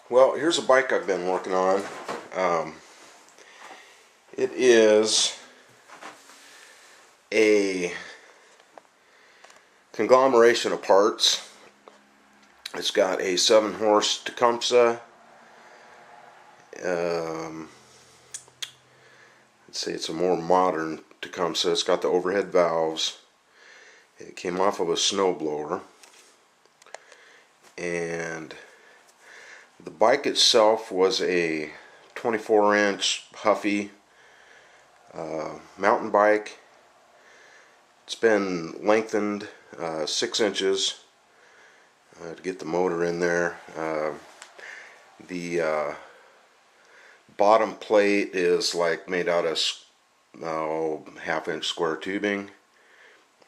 Well, here's a bike I've been working on. It is a conglomeration of parts. It's got a 7-horse Tecumseh. Let's say it's a more modern Tecumseh. It's got the overhead valves. It came off of a snowblower. And the bike itself was a 24-inch Huffy mountain bike. It's been lengthened 6 inches to get the motor in there. The bottom plate is like made out of half-inch square tubing,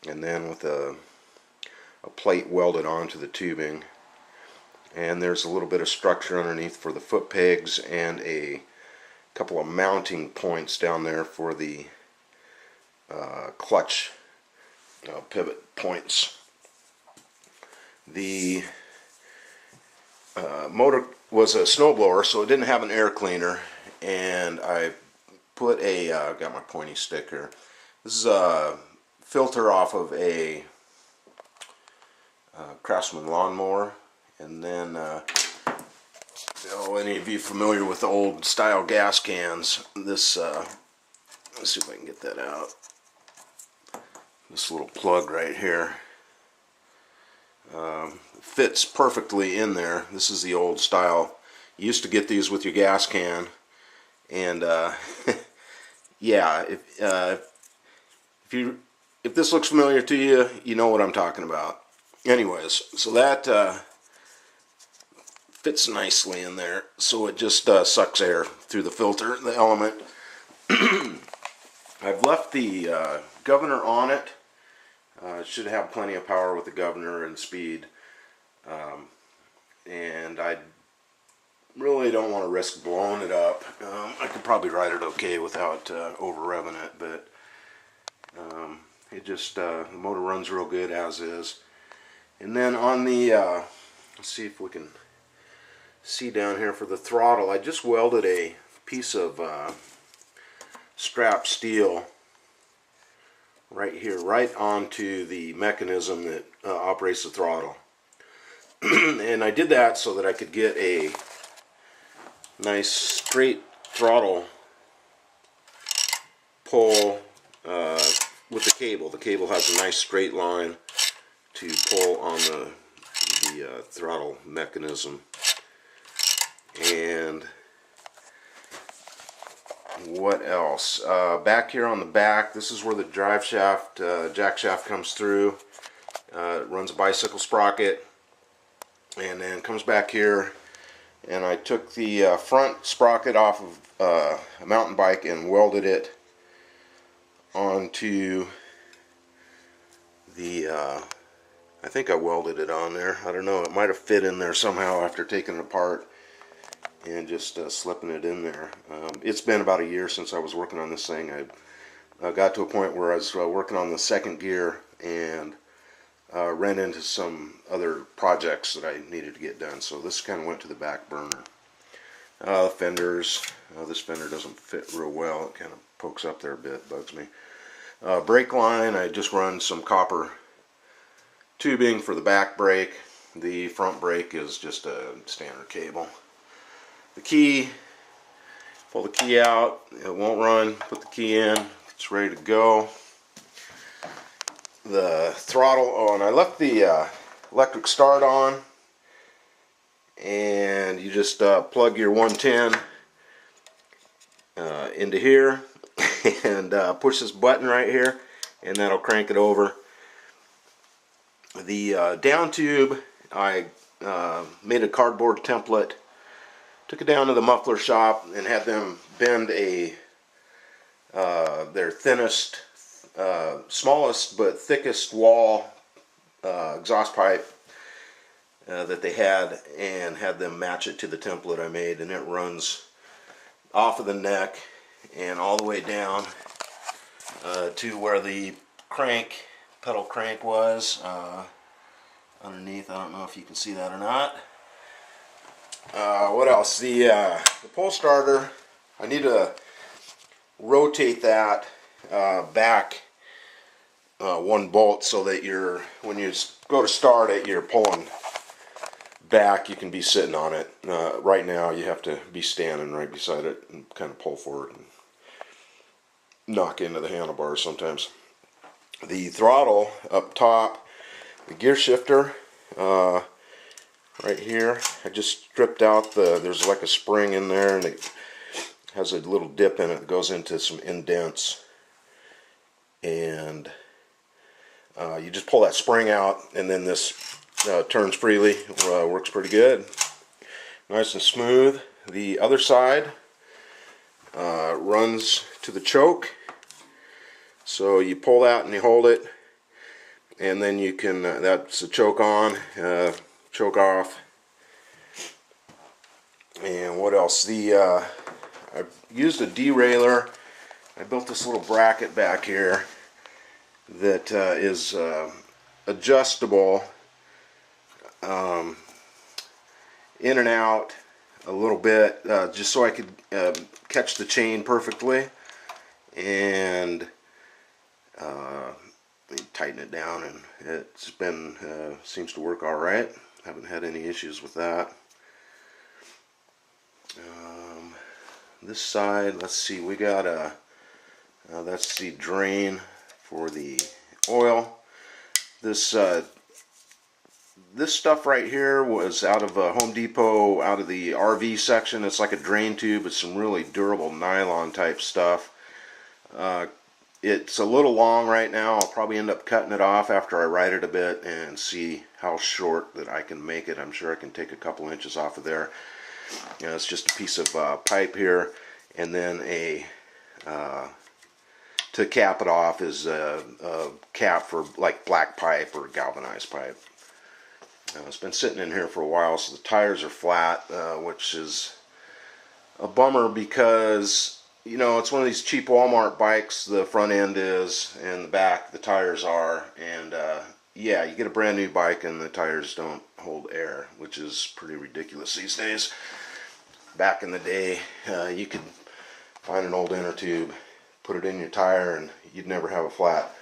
and then with a plate welded onto the tubing. And there's a little bit of structure underneath for the foot pegs and a couple of mounting points down there for the clutch pivot points. The motor was a snowblower, so it didn't have an air cleaner, and I put a got my pointy stick here. This is a filter off of a Craftsman lawnmower. And then, any of you familiar with the old style gas cans, this, let's see if I can get that out. This little plug right here fits perfectly in there. This is the old style. You used to get these with your gas can, and yeah, if this looks familiar to you, you know what I'm talking about. Anyways, so that fits nicely in there, so it just sucks air through the filter, the element. I've left the governor on it. It should have plenty of power with the governor and speed, and I really don't want to risk blowing it up. I could probably ride it okay without over revving it, but the motor runs real good as is. And then on the let's see if we can see down here for the throttle, I just welded a piece of strap steel right here, right onto the mechanism that operates the throttle. And I did that so that I could get a nice straight throttle pull with the cable. The cable has a nice straight line to pull on the throttle mechanism. And what else? Back here on the back, this is where the drive shaft, jack shaft comes through. It runs a bicycle sprocket, and then comes back here. And I took the front sprocket off of a mountain bike and welded it onto the, I think I welded it on there. I don't know, it might have fit in there somehow after taking it apart and just slipping it in there. It's been about a year since I was working on this thing. I got to a point where I was working on the second gear and ran into some other projects that I needed to get done, so this kind of went to the back burner. Fenders, this fender doesn't fit real well. It kind of pokes up there a bit, bugs me. Brake line, I just run some copper tubing for the back brake. The front brake is just a standard cable. The key, pull the key out, it won't run, put the key in, it's ready to go. The throttle, oh, and I left the electric start on, and you just plug your 110 into here and push this button right here, and that'll crank it over. The down tube, I made a cardboard template. Took it down to the muffler shop and had them bend their thinnest, smallest but thickest wall exhaust pipe that they had, and had them match it to the template I made, and it runs off of the neck and all the way down to where the pedal crank was underneath. I don't know if you can see that or not. What else? The pole starter, I need to rotate that back one bolt so that when you go to start it, you're pulling back. You can be sitting on it. Right now you have to be standing right beside it and kind of pull forward and knock into the handlebars sometimes. The throttle up top, the gear shifter right here, I just stripped out there's like a spring in there, and it has a little dip in it that goes into some indents, and you just pull that spring out, and then this turns freely. Works pretty good, nice and smooth. The other side runs to the choke, so you pull that and you hold it, and then you can that's the choke on, choke off. And what else? I used a derailleur. I built this little bracket back here that is adjustable in and out a little bit, just so I could catch the chain perfectly, and tighten it down, and it's been seems to work all right. Haven't had any issues with that. This side, let's see, we got that's the drain for the oil. This stuff right here was out of Home Depot, out of the RV section. It's like a drain tube. It's some really durable nylon type stuff. It's a little long right now. I'll probably end up cutting it off after I ride it a bit and see how short that I can make it. I'm sure I can take a couple inches off of there. You know, it's just a piece of pipe here, and then to cap it off is a cap for like black pipe or galvanized pipe. It's been sitting in here for a while, so the tires are flat, which is a bummer because, you know, it's one of these cheap Walmart bikes. The front end is, and the back, the tires are, and yeah, you get a brand new bike and the tires don't hold air, which is pretty ridiculous these days. Back in the day, you could find an old inner tube, put it in your tire, and you'd never have a flat.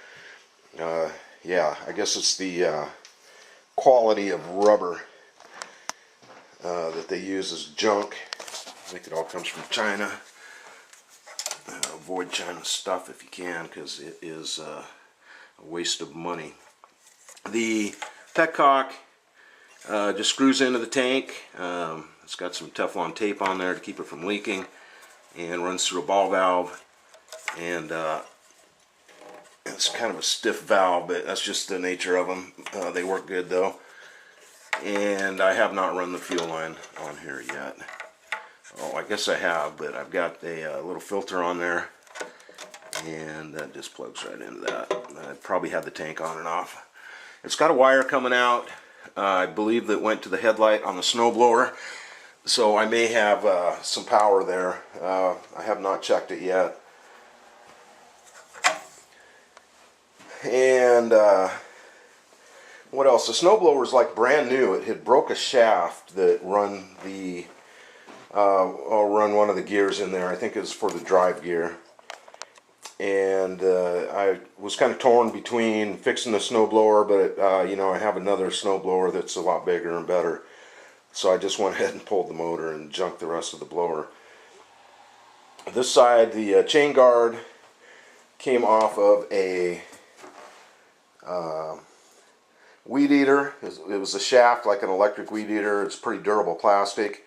Yeah, I guess it's the quality of rubber that they use as junk. I think it all comes from China. Avoid China stuff if you can, because it is a waste of money. The petcock just screws into the tank. It's got some Teflon tape on there to keep it from leaking, and runs through a ball valve, and it's kind of a stiff valve, but that's just the nature of them. They work good though. And I have not run the fuel line on here yet. Oh, I guess I have, but I've got a little filter on there, and that just plugs right into that. I probably had the tank on and off. It's got a wire coming out, I believe, that went to the headlight on the snowblower, so I may have some power there. I have not checked it yet. And what else? The snowblower is like brand new. It had broke a shaft that run one of the gears in there. I think it was for the drive gear. And I was kind of torn between fixing the snowblower, but you know, I have another snowblower that's a lot bigger and better. So I just went ahead and pulled the motor and junked the rest of the blower. This side, the chain guard came off of a weed eater. It was a shaft like an electric weed eater. It's pretty durable plastic.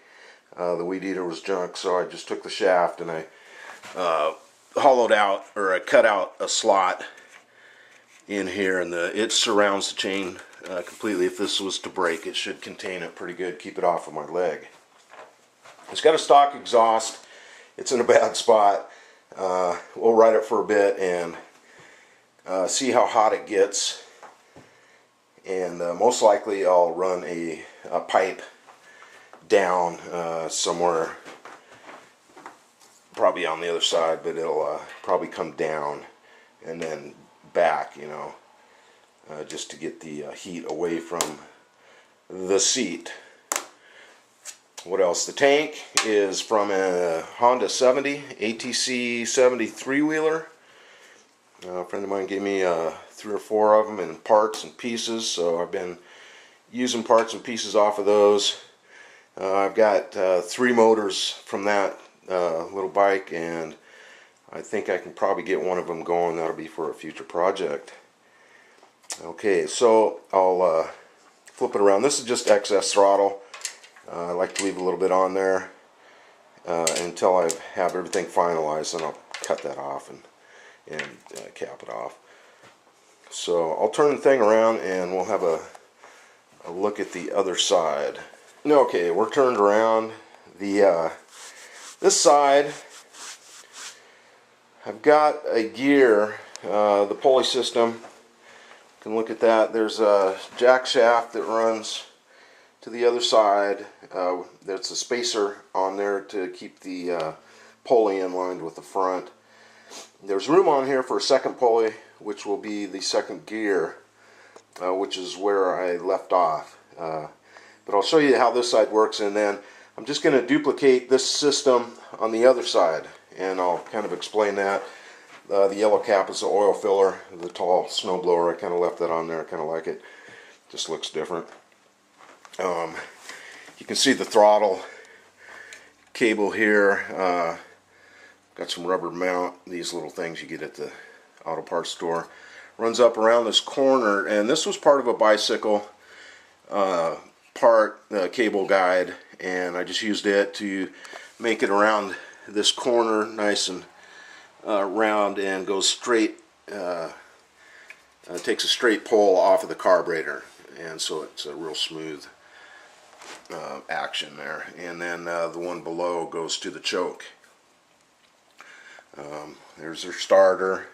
The weed eater was junk, so I just took the shaft and I hollowed out, or I cut out a slot in here, and it surrounds the chain completely. If this was to break, it should contain it pretty good, keep it off of my leg. It's got a stock exhaust. It's in a bad spot. We'll ride it for a bit and see how hot it gets, and most likely I'll run a pipe down somewhere, probably on the other side, but it'll probably come down and then back, you know, just to get the heat away from the seat. What else? The tank is from a Honda 70 ATC 73 wheeler. A friend of mine gave me 3 or 4 of them in parts and pieces, so I've been using parts and pieces off of those. I've got 3 motors from that little bike, and I think I can probably get one of them going. That'll be for a future project. Okay, so I'll flip it around. This is just excess throttle. I like to leave a little bit on there until I have everything finalized, and I'll cut that off and cap it off. So I'll turn the thing around and we'll have a look at the other side. Okay, we're turned around. This side, I've got a gear, the pulley system. You can look at that. There's a jack shaft that runs to the other side. There's a spacer on there to keep the pulley in line with the front. There's room on here for a second pulley, which will be the second gear, which is where I left off. But I'll show you how this side works, and then I'm just going to duplicate this system on the other side, and I'll kind of explain that. The yellow cap is the oil filler, the tall snow blower. I kind of left that on there. I kind of like it. Just looks different. You can see the throttle cable here. Got some rubber mount, these little things you get at the auto parts store. Runs up around this corner, and this was part of a bicycle cable guide, and I just used it to make it around this corner nice and round, and goes straight, takes a straight pull off of the carburetor, and so it's a real smooth action there. And then the one below goes to the choke. There's their starter.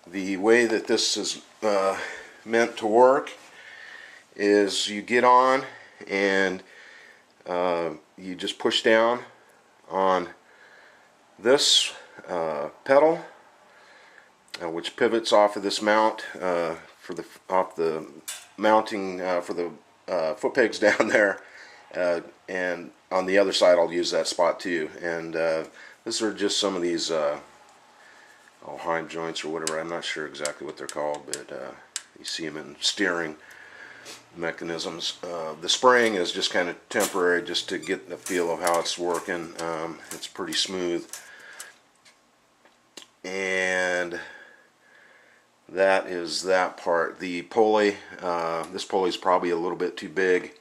The way that this is meant to work is you get on and you just push down on this pedal, which pivots off of this mount off the mounting for the foot pegs down there, and on the other side I'll use that spot too. And these are just some of these Heim joints or whatever. I'm not sure exactly what they're called, but you see them in steering mechanisms. The spring is just kind of temporary, just to get the feel of how it's working. It's pretty smooth, and that is that part. The pulley, this pulley is probably a little bit too big,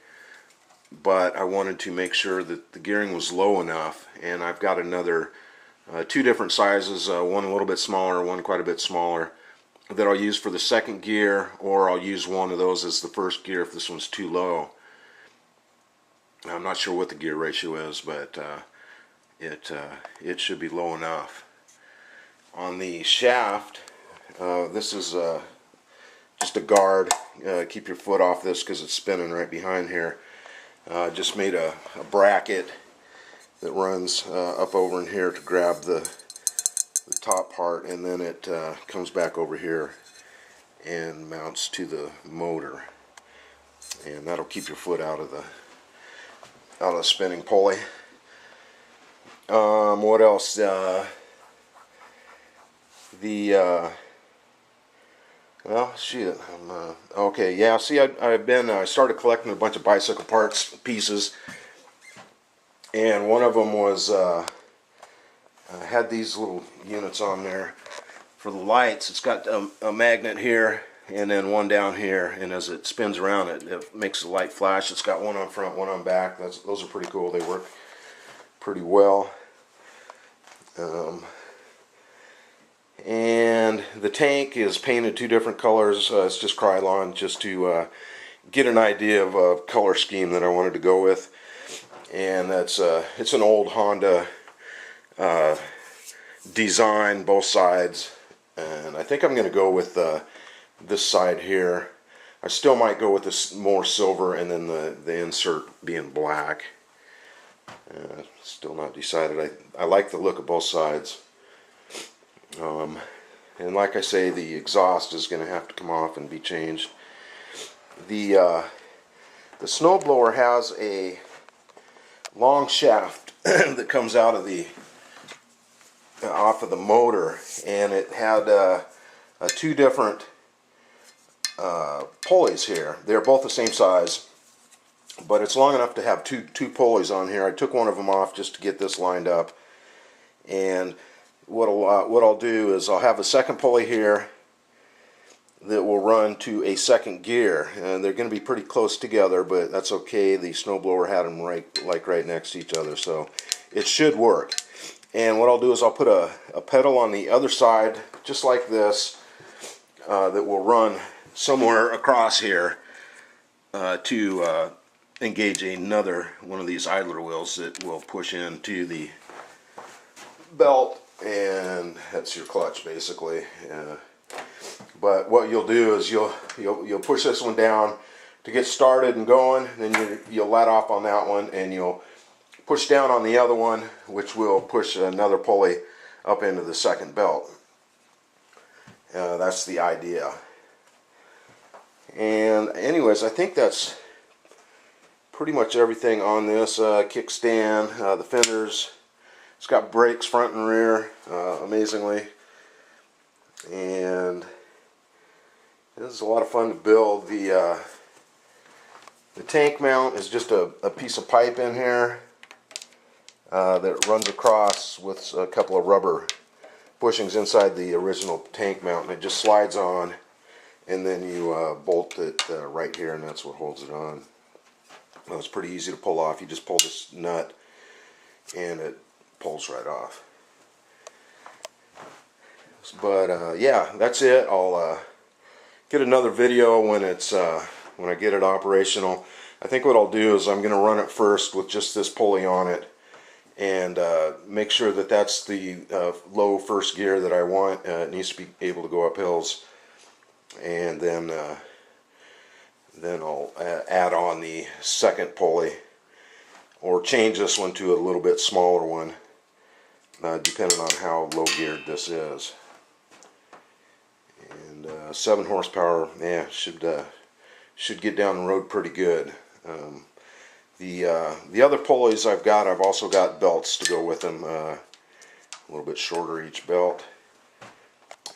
but I wanted to make sure that the gearing was low enough, and I've got another 2 different sizes, one a little bit smaller, one quite a bit smaller, that I'll use for the second gear, or I'll use one of those as the first gear if this one's too low. I'm not sure what the gear ratio is, but it should be low enough. On the shaft, this is just a guard. Keep your foot off this because it's spinning right behind here. Just made a bracket that runs up over in here to grab the top part, and then it comes back over here and mounts to the motor, and that'll keep your foot out of the spinning pulley. What else? Well, shit. Okay, yeah. See, I started collecting a bunch of bicycle parts pieces, and one of them was had these little units on there for the lights. It's got a magnet here and then one down here, and as it spins around, it makes the light flash. It's got one on front, one on back. Those are pretty cool. They work pretty well. And the tank is painted 2 different colors. It's just Krylon, just to get an idea of a color scheme that I wanted to go with. And that's it's an old Honda design, both sides, and I think I'm going to go with this side here. I still might go with this more silver, and then the insert being black. Still not decided. I like the look of both sides. And like I say, the exhaust is going to have to come off and be changed. The snowblower has a long shaft that comes out of the off of the motor, and it had two different pulleys here. They're both the same size, but it's long enough to have two pulleys on here. I took one of them off just to get this lined up, and what I'll do is I'll have a second pulley here that will run to a second gear, and they're going to be pretty close together, but that's okay. The snowblower had them right next to each other, so it should work. And what I'll do is I'll put a pedal on the other side, just like this, that will run somewhere across here to engage another one of these idler wheels that will push into the belt, and that's your clutch basically. But what you'll do is you'll push this one down to get started and going, then you'll let off on that one, and you'll push down on the other one, which will push another pulley up into the second belt. That's the idea. And anyways, I think that's pretty much everything on this kickstand. The fenders, it's got brakes front and rear, amazingly, and this is a lot of fun to build. The tank mount is just a piece of pipe in here that runs across with a couple of rubber bushings inside the original tank mount, and it just slides on, and then you bolt it right here, and that's what holds it on. Well, it's pretty easy to pull off. You just pull this nut and it pulls right off. But yeah, that's it. I'll get another video when I get it operational. I think what I'll do is I'm going to run it first with just this pulley on it, and make sure that that's the low first gear that I want. It needs to be able to go up hills, and then I'll add on the second pulley, or change this one to a little bit smaller one, depending on how low geared this is. And 7 horsepower, yeah, should get down the road pretty good. The other pulleys I've also got belts to go with them, a little bit shorter each belt.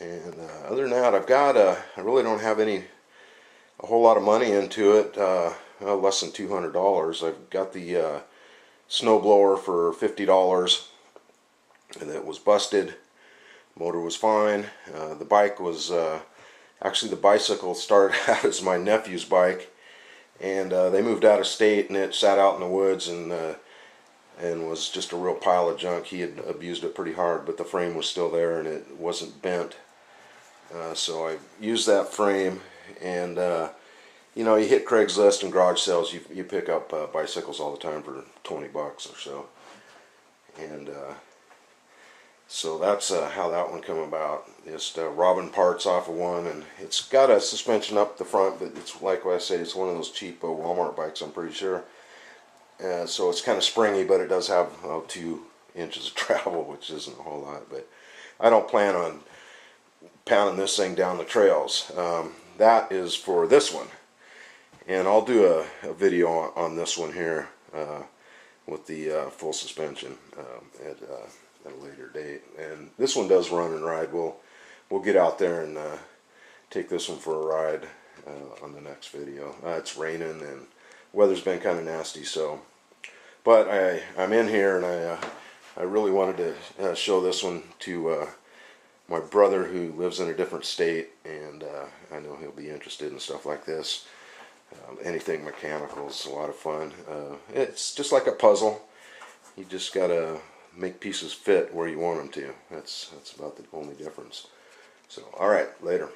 And other than that, I really don't have a whole lot of money into it, less than $200. I've got the snowblower for $50, and it was busted. Motor was fine. The bike was actually, the bicycle started out as my nephew's bike, and they moved out of state, and it sat out in the woods and was just a real pile of junk. He had abused it pretty hard, but the frame was still there and it wasn't bent. So I used that frame, and you know, you hit Craigslist and garage sales, you pick up bicycles all the time for 20 bucks or so. And so that's how that one came about. Just robbing parts off of one, and it's got a suspension up the front, but it's like what I say, it's one of those cheap Walmart bikes, I'm pretty sure. So it's kind of springy, but it does have 2 inches of travel, which isn't a whole lot. But I don't plan on pounding this thing down the trails. That is for this one, and I'll do a video on this one here with the full suspension at a later date. And this one does run and ride. We'll get out there and take this one for a ride on the next video. It's raining and weather's been kind of nasty, so, but I'm in here, and I really wanted to show this one to my brother who lives in a different state, and I know he'll be interested in stuff like this. Anything mechanical is a lot of fun. It's just like a puzzle. You just gotta make pieces fit where you want them to. That's about the only difference. So, alright, later.